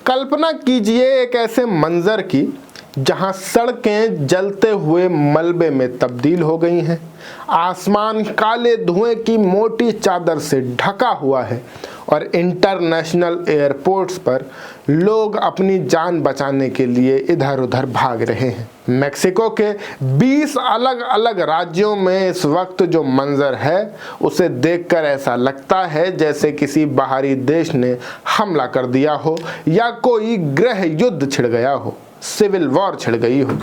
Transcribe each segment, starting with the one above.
कल्पना कीजिए एक ऐसे मंजर की जहां सड़कें जलते हुए मलबे में तब्दील हो गई हैं, आसमान काले धुएं की मोटी चादर से ढका हुआ है और इंटरनेशनल एयरपोर्ट्स पर लोग अपनी जान बचाने के लिए इधर उधर भाग रहे हैं। मेक्सिको के 20 अलग अलग राज्यों में इस वक्त जो मंजर है उसे देखकर ऐसा लगता है जैसे किसी बाहरी देश ने हमला कर दिया हो या कोई गृह युद्ध छिड़ गया हो, सिविल वॉर छिड़ गई हो।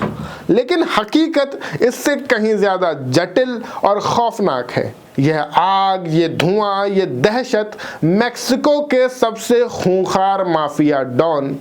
लेकिन हकीकत इससे कहीं ज्यादा जटिल और खौफनाक है। यह आग, ये धुआं, ये दहशत मेक्सिको के सबसे खूंखार माफिया डॉन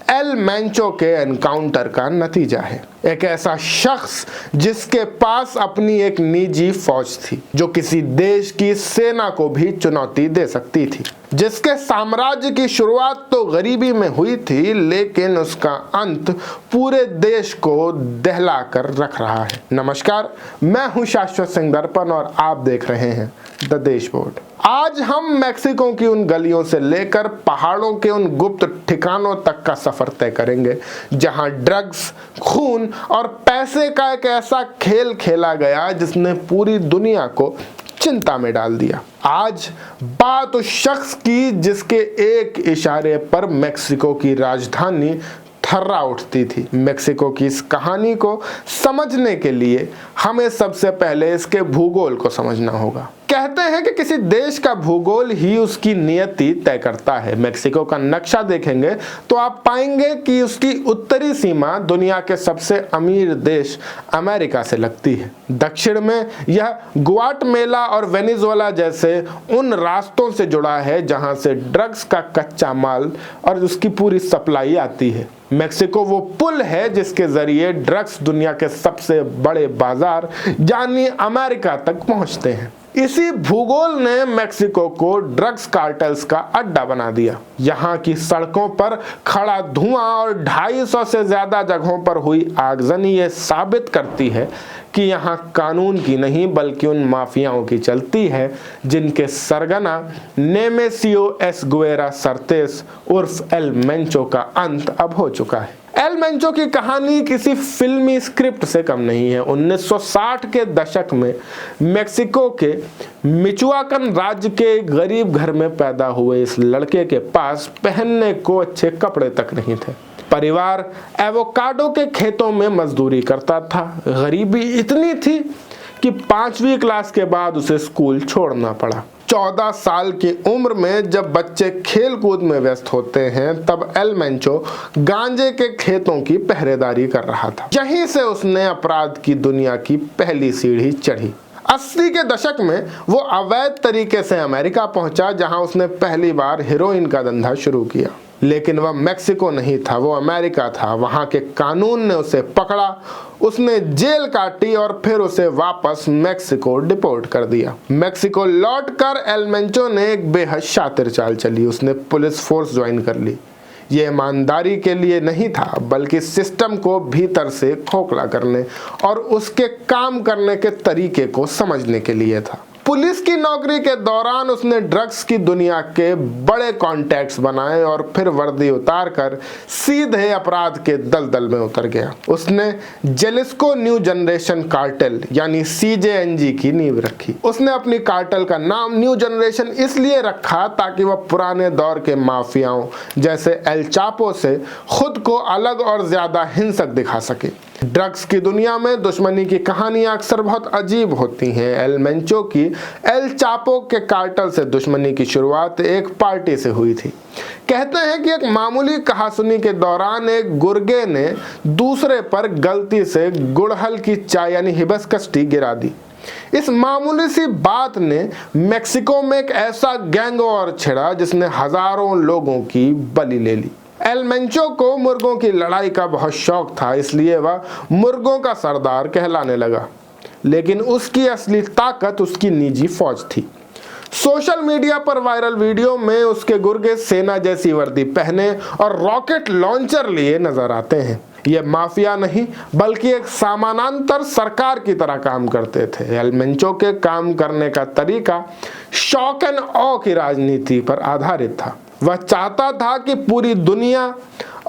एल मेंचो के एनकाउंटर का नतीजा है। एक ऐसा शख्स जिसके पास अपनी एक निजी फौज थी जो किसी देश की सेना को भी चुनौती दे सकती थी, जिसके साम्राज्य की शुरुआत तो गरीबी में हुई थी लेकिन उसका अंत पूरे देश को दहला कर रख रहा है। नमस्कार, मैं हूं शाश्वत सिंह दर्पण और आप देख रहे हैं द देशबोर्ड। आज हम मेक्सिको की उन गलियों से लेकर पहाड़ों के उन गुप्त ठिकानों तक का सफर तय करेंगे जहां ड्रग्स, खून और पैसे का एक ऐसा खेल खेला गया जिसने पूरी दुनिया को चिंता में डाल दिया। आज बात उस शख्स की जिसके एक इशारे पर मेक्सिको की राजधानी थर्रा उठती थी। मेक्सिको की इस कहानी को समझने के लिए हमें सबसे पहले इसके भूगोल को समझना होगा। कहते हैं कि किसी देश का भूगोल ही उसकी नियति तय करता है। मेक्सिको का नक्शा देखेंगे तो आप पाएंगे कि उसकी उत्तरी सीमा दुनिया के सबसे अमीर देश अमेरिका से लगती है। दक्षिण में यह ग्वाटेमाला और वेनेजुएला जैसे उन रास्तों से जुड़ा है जहां से ड्रग्स का कच्चा माल और उसकी पूरी सप्लाई आती है। मेक्सिको वो पुल है जिसके जरिए ड्रग्स दुनिया के सबसे बड़े बाजार यानी अमेरिका तक पहुंचते हैं। इसी भूगोल ने मेक्सिको को ड्रग्स कार्टेल्स का अड्डा बना दिया। यहाँ की सड़कों पर खड़ा धुआं और 250 से ज्यादा जगहों पर हुई आगजनी ये साबित करती है कि यहाँ कानून की नहीं बल्कि उन माफियाओं की चलती है जिनके सरगना नेमेसियो एस्गुएरा सर्तेस उर्फ एल मेंचो का अंत अब हो चुका है। एल मेंचो की कहानी किसी फिल्मी स्क्रिप्ट से कम नहीं है। 1960 के दशक में मेक्सिको के मिचुआकन राज्य के गरीब घर में पैदा हुए इस लड़के के पास पहनने को अच्छे कपड़े तक नहीं थे। परिवार एवोकाडो के खेतों में मजदूरी करता था। गरीबी इतनी थी कि 5वीं क्लास के बाद उसे स्कूल छोड़ना पड़ा। 14 साल की उम्र में जब बच्चे खेल कूद में व्यस्त होते हैं तब एल मेंचो गांजे के खेतों की पहरेदारी कर रहा था। यहीं से उसने अपराध की दुनिया की पहली सीढ़ी चढ़ी। 80 के दशक में वो अवैध तरीके से अमेरिका पहुंचा जहां उसने पहली बार हेरोइन का धंधा शुरू किया। लेकिन वह मेक्सिको नहीं था, वो अमेरिका था। वहां के कानून ने उसे पकड़ा, उसने जेल काटी और फिर उसे वापस मेक्सिको डिपोर्ट कर दिया। मेक्सिको लौटकर एल मेंचो ने एक बेहद शातिर चाल चली। उसने पुलिस फोर्स ज्वाइन कर ली। ये ईमानदारी के लिए नहीं था बल्कि सिस्टम को भीतर से खोखला करने और उसके काम करने के तरीके को समझने के लिए था। पुलिस की नौकरी के दौरान उसने ड्रग्स की दुनिया के बड़े कॉन्टैक्ट्स बनाए और फिर वर्दी उतारकर सीधे अपराध के दलदल में उतर गया। उसने जेलिस्को न्यू जनरेशन कार्टेल यानी CJNG की नींव रखी। उसने अपनी कार्टेल का नाम न्यू जनरेशन इसलिए रखा ताकि वह पुराने दौर के माफियाओं जैसे एल चापो से खुद को अलग और ज्यादा हिंसक दिखा सके। ड्रग्स की दुनिया में दुश्मनी की कहानियां अक्सर बहुत अजीब होती हैं। एल मेंचो की एल चापो के कार्टेल से दुश्मनी की शुरुआत एक पार्टी से हुई थी। कहते हैं कि एक मामूली कहासुनी के दौरान एक गुर्गे ने दूसरे पर गलती से गुड़हल की चाय यानी हिबिस्कस टी गिरा दी। इस मामूली सी बात ने मेक्सिको में एक ऐसा गैंगवॉर छिड़ा जिसने हजारों लोगों की बलि ले ली। एल मेंचो को मुर्गों की लड़ाई का बहुत शौक था, इसलिए वह मुर्गों का सरदार कहलाने लगा। लेकिन उसकी असली ताकत उसकी निजी फौज थी। सोशल मीडिया पर वायरल वीडियो में उसके गुर्गे सेना जैसी वर्दी पहने और रॉकेट लॉन्चर लिए नजर आते हैं। ये माफिया नहीं बल्कि एक समानांतर सरकार की तरह काम करते थे। एल मेंचो के काम करने का तरीका शॉक एंड ऑ की राजनीति पर आधारित था। वह चाहता था कि पूरी दुनिया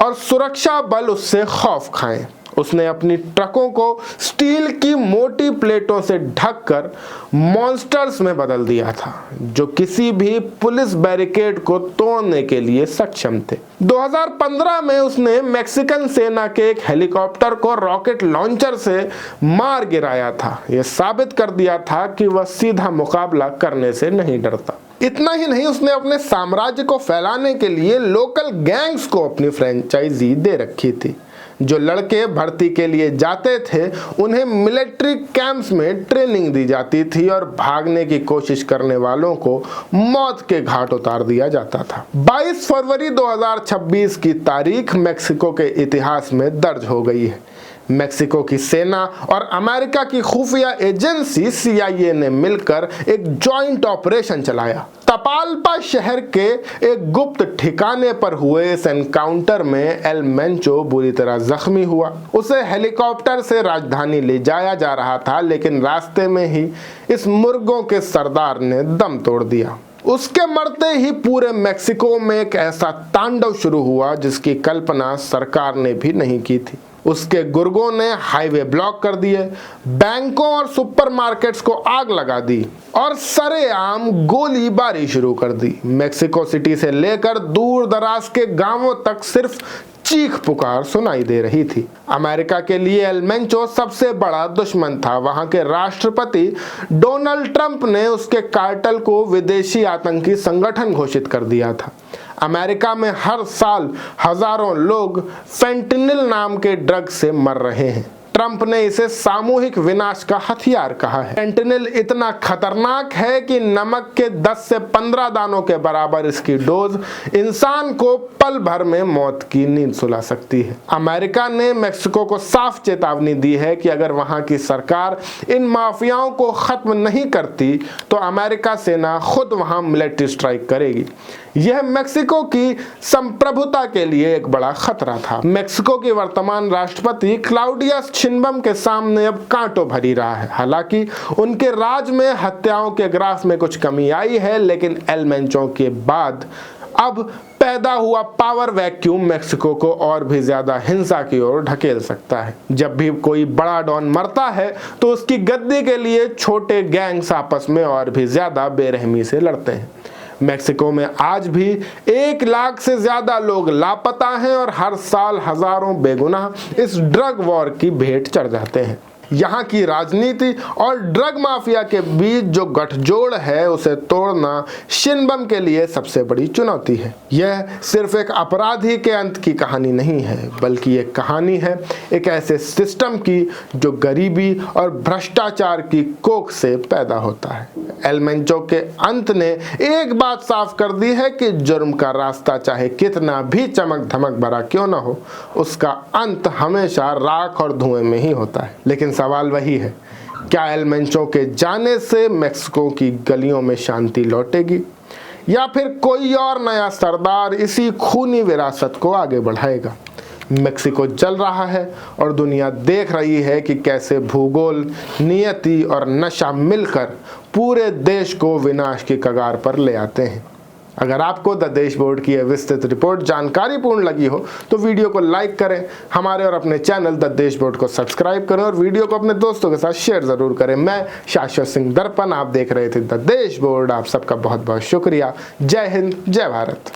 और सुरक्षा बल उससे खौफ खाएं। उसने अपनी ट्रकों को स्टील की मोटी प्लेटों से ढककर मॉन्स्टर्स में बदल दिया था, जो किसी भी पुलिस बैरिकेड को तोड़ने के लिए सक्षम थे। 2015 में उसने मैक्सिकन सेना के एक हेलीकॉप्टर को रॉकेट लॉन्चर से मार गिराया था। यह साबित कर दिया था कि वह सीधा मुकाबला करने से नहीं डरता। इतना ही नहीं, उसने अपने साम्राज्य को फैलाने के लिए लोकल गैंग्स को अपनी फ्रेंचाइजी दे रखी थी। जो लड़के भर्ती के लिए जाते थे उन्हें मिलिट्री कैंप्स में ट्रेनिंग दी जाती थी और भागने की कोशिश करने वालों को मौत के घाट उतार दिया जाता था। 22 फरवरी 2026 की तारीख मेक्सिको के इतिहास में दर्ज हो गई है। मेक्सिको की सेना और अमेरिका की खुफिया एजेंसी CIA ने मिलकर एक जॉइंट ऑपरेशन चलाया। तपाल्पा शहर के एक गुप्त ठिकाने पर हुए इस एनकाउंटर में एल मेंचो बुरी तरह जख्मी हुआ। उसे हेलीकॉप्टर से राजधानी ले जाया जा रहा था, लेकिन रास्ते में ही इस मुर्गों के सरदार ने दम तोड़ दिया। उसके मरते ही पूरे मेक्सिको में एक ऐसा तांडव शुरू हुआ जिसकी कल्पना सरकार ने भी नहीं की थी। उसके गुर्गों ने हाईवे ब्लॉक कर दिए, बैंकों और सुपरमार्केट्स को आग लगा दी और सरेआम गोलीबारी शुरू कर दी। मेक्सिको सिटी से लेकर दूर दराज के गांवों तक सिर्फ चीख पुकार सुनाई दे रही थी। अमेरिका के लिए एल मेंचो सबसे बड़ा दुश्मन था। वहां के राष्ट्रपति डोनाल्ड ट्रंप ने उसके कार्टेल को विदेशी आतंकी संगठन घोषित कर दिया था। अमेरिका में हर साल हजारों लोग फेंटनिल नाम के ड्रग से मर रहे हैं। ट्रंप ने इसे सामूहिक विनाश का हथियार कहा है। फेंटनिल इतना खतरनाक है कि नमक के 10 से 15 दानों के बराबर इसकी डोज इंसान को पल भर में मौत की नींद सुला सकती है। अमेरिका ने मेक्सिको को साफ चेतावनी दी है कि अगर वहां की सरकार इन माफियाओं को खत्म नहीं करती तो अमेरिका सेना खुद वहां मिलिट्री स्ट्राइक करेगी। यह मेक्सिको की संप्रभुता के लिए एक बड़ा खतरा था। मेक्सिको की वर्तमान राष्ट्रपति क्लाउडिया शिनबम के सामने अब कांटों भरी रहा है। हालांकि उनके राज में हत्याओं के ग्राफ में कुछ कमी आई है, लेकिन एल मेंचो के बाद अब पैदा हुआ पावर वैक्यूम मेक्सिको को और भी ज्यादा हिंसा की ओर ढकेल सकता है। जब भी कोई बड़ा डॉन मरता है तो उसकी गद्दी के लिए छोटे गैंग्स आपस में और भी ज्यादा बेरहमी से लड़ते हैं। मेक्सिको में आज भी 1 लाख से ज्यादा लोग लापता हैं और हर साल हजारों बेगुनाह इस ड्रग वॉर की भेंट चढ़ जाते हैं। यहाँ की राजनीति और ड्रग माफिया के बीच जो गठजोड़ है उसे तोड़ना शिनबम के लिए सबसे बड़ी चुनौती है। यह सिर्फ एक अपराधी के अंत की कहानी नहीं है, बल्कि एक कहानी है एक ऐसे सिस्टम की जो गरीबी और भ्रष्टाचार की कोख से पैदा होता है। एल मेंचो के अंत ने एक बात साफ कर दी है कि जुर्म का रास्ता चाहे कितना भी चमक धमक भरा क्यों ना हो, उसका अंत हमेशा राख और धुएं में ही होता है। लेकिन सवाल वही है, क्या एल मेंचो के जाने से मेक्सिको की गलियों में शांति लौटेगी या फिर कोई और नया सरदार इसी खूनी विरासत को आगे बढ़ाएगा? मेक्सिको जल रहा है और दुनिया देख रही है कि कैसे भूगोल, नियति और नशा मिलकर पूरे देश को विनाश की कगार पर ले आते हैं। अगर आपको द देश बोर्ड की यह विस्तृत रिपोर्ट जानकारीपूर्ण लगी हो तो वीडियो को लाइक करें, हमारे और अपने चैनल द देश बोर्ड को सब्सक्राइब करें और वीडियो को अपने दोस्तों के साथ शेयर जरूर करें। मैं शाश्वत सिंह दर्पण, आप देख रहे थे द देश बोर्ड। आप सबका बहुत बहुत शुक्रिया। जय हिंद, जय भारत।